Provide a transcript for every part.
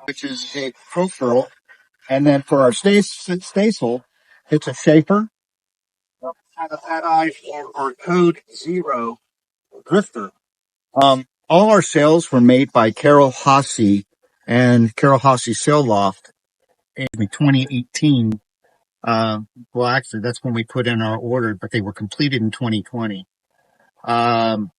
which is a pro furl. And then for our staysail, it's a Schaefer. Kind of that eye for our Code Zero drifter. All our sails were made by Carol Hossey and Carol Hossey Sail Loft in 2018. Well, actually, that's when we put in our order, but they were completed in 2020. That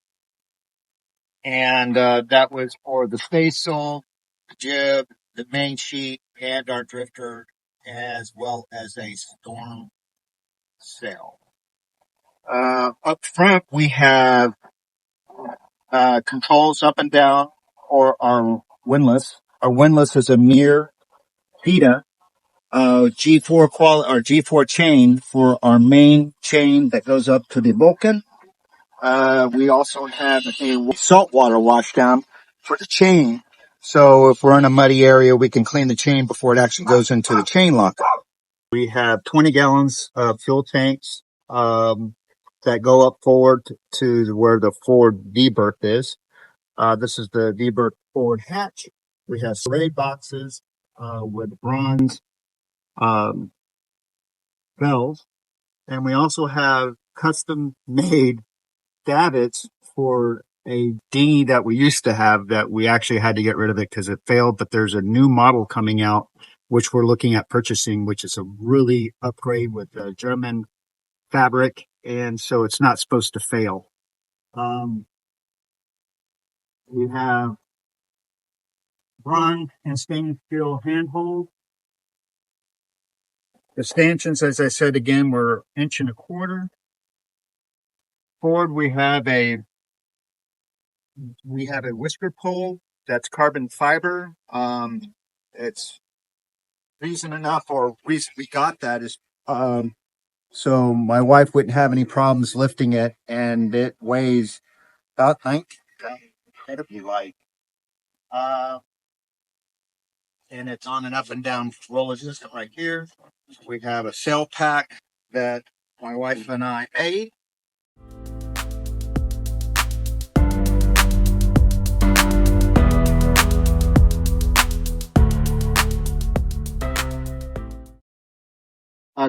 was for the staysail, the jib, the main sheet, and our drifter, as well as a storm sail. Up front, we have controls up and down for our windlass. Our windlass is a Mir PETA G4 or G4 chain for our main chain that goes up to the Vulcan. We also have a saltwater washdown for the chain. So if we're in a muddy area, we can clean the chain before it actually goes into the chain lock. We have 20 gallons of fuel tanks that go up forward to where the forward V-berth is. This is the V-berth forward hatch. We have spray boxes with bronze bells. And we also have custom-made davits for a dinghy that we used to have that we actually had to get rid of it because it failed. But there's a new model coming out, which we're looking at purchasing, which is a really upgrade with the German fabric. And so it's not supposed to fail. We have bronze and stainless steel handhold. The stanchions, as I said again, were 1.25 inches. Forward, we have a whisker pole that's carbon fiber. It's reason we got that is so my wife wouldn't have any problems lifting it, and it weighs about 19 pounds, incredibly light. And it's on an up and down roller system right here. We have a sail pack that my wife and I made.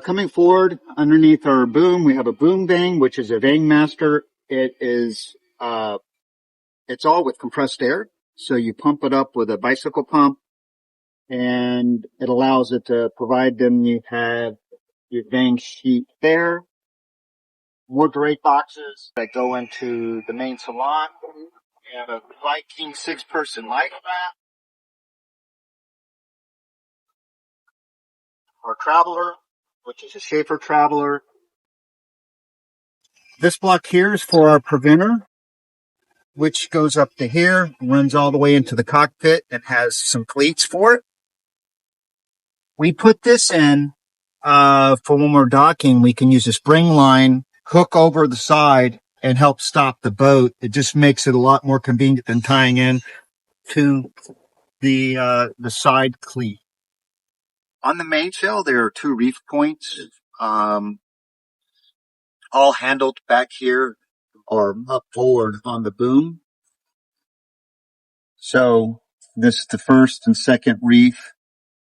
Coming forward, underneath our boom, we have a boom vang, which is a vang master. It's all with compressed air. So you pump it up with a bicycle pump, and it allows it to provide them. You have your vang sheet there. More drape boxes that go into the main salon. We have a Viking 6-person life raft. Our Traveler, which is a Schaefer Traveler. This block here is for our preventer, which goes up to here, runs all the way into the cockpit, and has some cleats for it. We put this in for when we're docking. We can use a spring line, hook over the side, and help stop the boat. It just makes it a lot more convenient than tying in to the side cleat. On the mainsail, there are 2 reef points, all handled back here or up forward on the boom. So this is the first and second reef.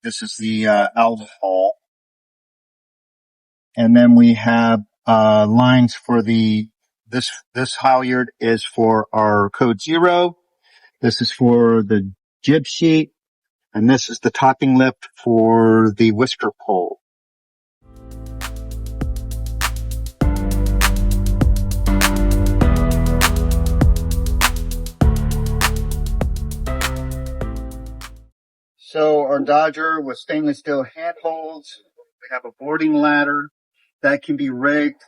This is the alcohol. And then we have lines for this halyard is for our Code Zero. This is for the jib sheet. And this is the topping lip for the whisker pole. So our Dodger with stainless steel handholds. We have a boarding ladder that can be rigged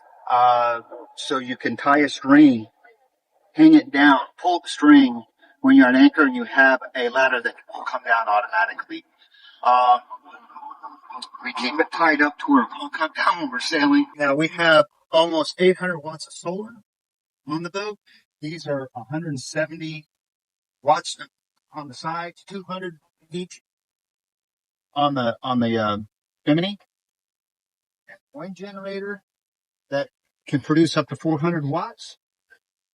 so you can tie a string, hang it down, pull the string when you're at anchor, and you have a ladder that will come down automatically. We keep it tied up to where it won't come down when we're sailing. Now we have almost 800 watts of solar on the boat. These are 170 watts on the sides, 200 each on the bimini. Wind generator that can produce up to 400 watts.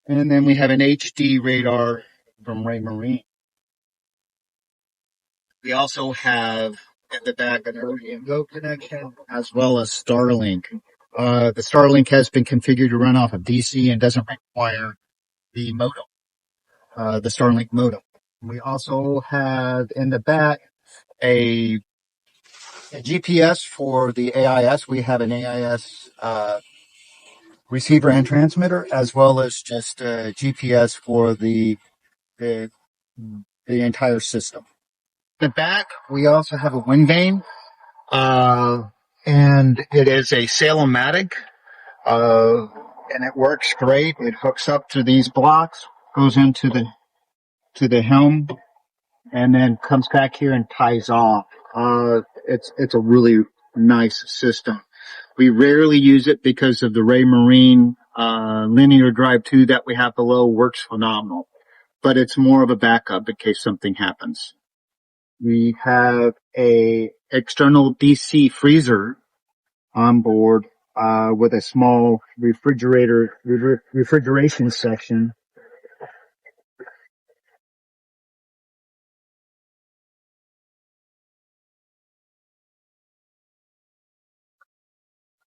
And then we have an HD radar from Raymarine. We also have in the back an ODM Go connection as well as Starlink. The Starlink has been configured to run off of DC and doesn't require the modem, the Starlink modem. We also have in the back a GPS for the AIS. We have an AIS receiver and transmitter, as well as just GPS for the the entire system. The back, we also have a wind vane, and it is a Salem-matic, and it works great. It hooks up to these blocks, goes into the helm, and then comes back here and ties off. It's a really nice system. We rarely use it because of the Raymarine linear drive 2 that we have below works phenomenal, but it's more of a backup in case something happens. We have a external DC freezer on board with a small refrigeration section.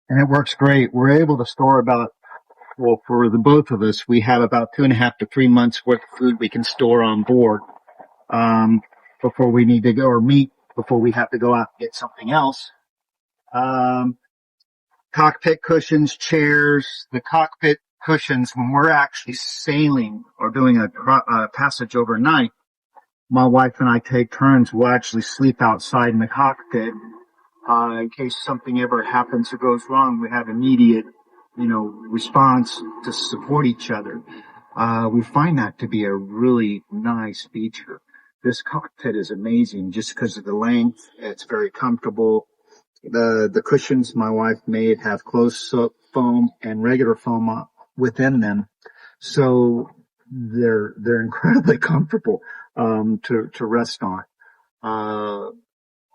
And it works great. We're able to store for the both of us, we have about 2.5 to 3 months worth of food we can store on board, before we need to go, or meat before we have to go out and get something else. Cockpit cushions, chairs, the cockpit cushions, when we're actually sailing or doing a passage overnight, my wife and I take turns. We'll actually sleep outside in the cockpit, in case something ever happens or goes wrong. We have immediate, response to support each other. We find that to be a really nice feature. This cockpit is amazing just because of the length. It's very comfortable. The cushions my wife made have closed foam and regular foam within them, so they're incredibly comfortable to rest on.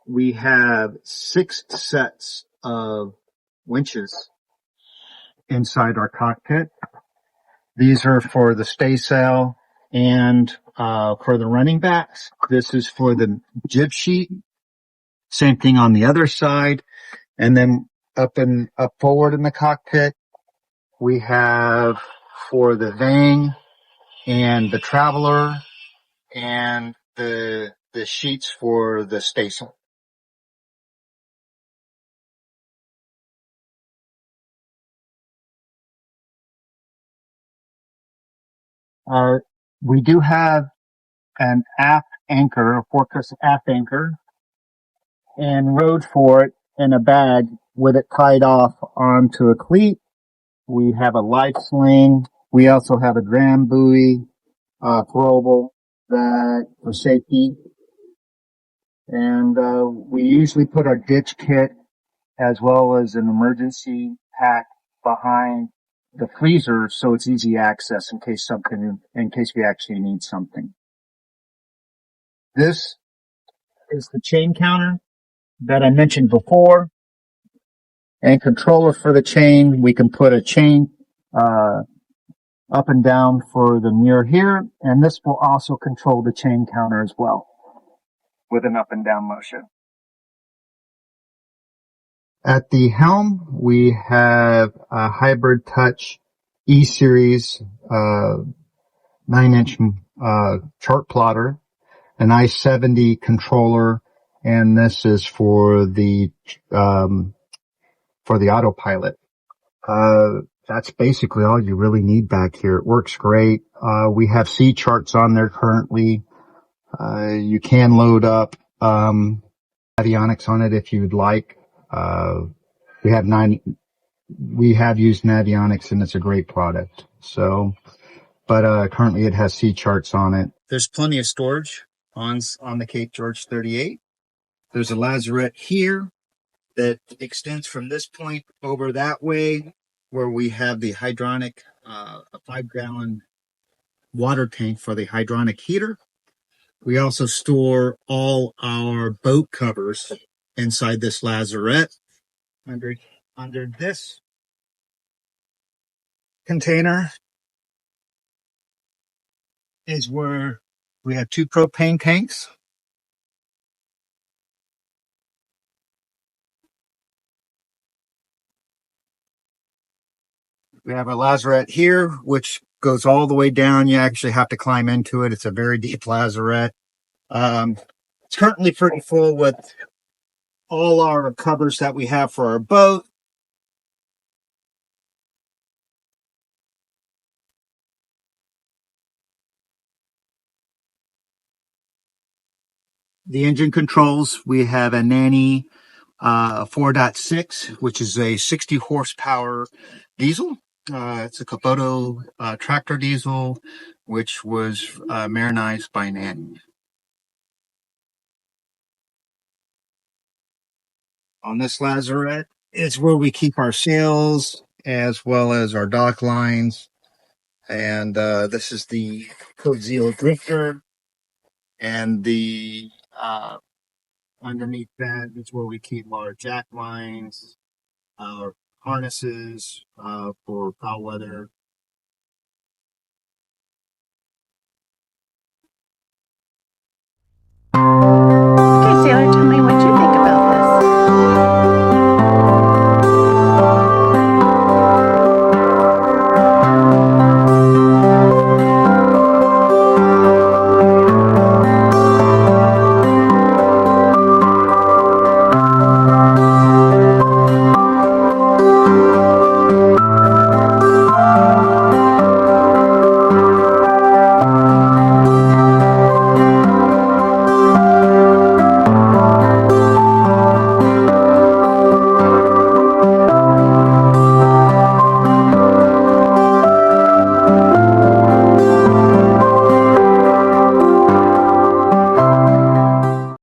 We have 6 sets of winches inside our cockpit. These are for the staysail and for the running backs. This is for the jib sheet. Same thing on the other side. And then up forward in the cockpit, we have for the vane and the traveler and the sheets for the staysail. We do have an aft anchor, a Fortress aft anchor, and rode for it in a bag with it tied off onto a cleat. We have a life sling. We also have a dram buoy, throwable that for safety. And we usually put our ditch kit as well as an emergency pack behind the freezer, so it's easy access in case we actually need something. This is the chain counter that I mentioned before, and controller for the chain. We can put a chain up and down for the mirror here, and this will also control the chain counter as well with an up and down motion. At the helm, we have a Hybrid Touch E-Series 9-inch chart plotter, an i70 controller, and this is for the autopilot. That's basically all you really need back here. It works great. We have C charts on there currently. You can load up avionics on it if you'd like. We have used Navionics, and it's a great product. So, but currently it has C charts on it. There's plenty of storage on the Cape George 38. There's a lazarette here that extends from this point over that way, where we have the hydronic, a 5-gallon water tank for the hydronic heater. We also store all our boat covers inside this lazarette. Under this container is where we have 2 propane tanks. We have a lazarette here, which goes all the way down. You actually have to climb into it. It's a very deep lazarette. Um, it's currently pretty full with all our covers that we have for our boat. The engine controls, we have a Nanny 4.6, which is a 60 horsepower diesel. It's a Kubota tractor diesel, which was marinized by Nanny. On this lazarette is where we keep our sails as well as our dock lines. And this is the Code Zero Drifter. And the underneath that is where we keep our jack lines, our harnesses for foul weather,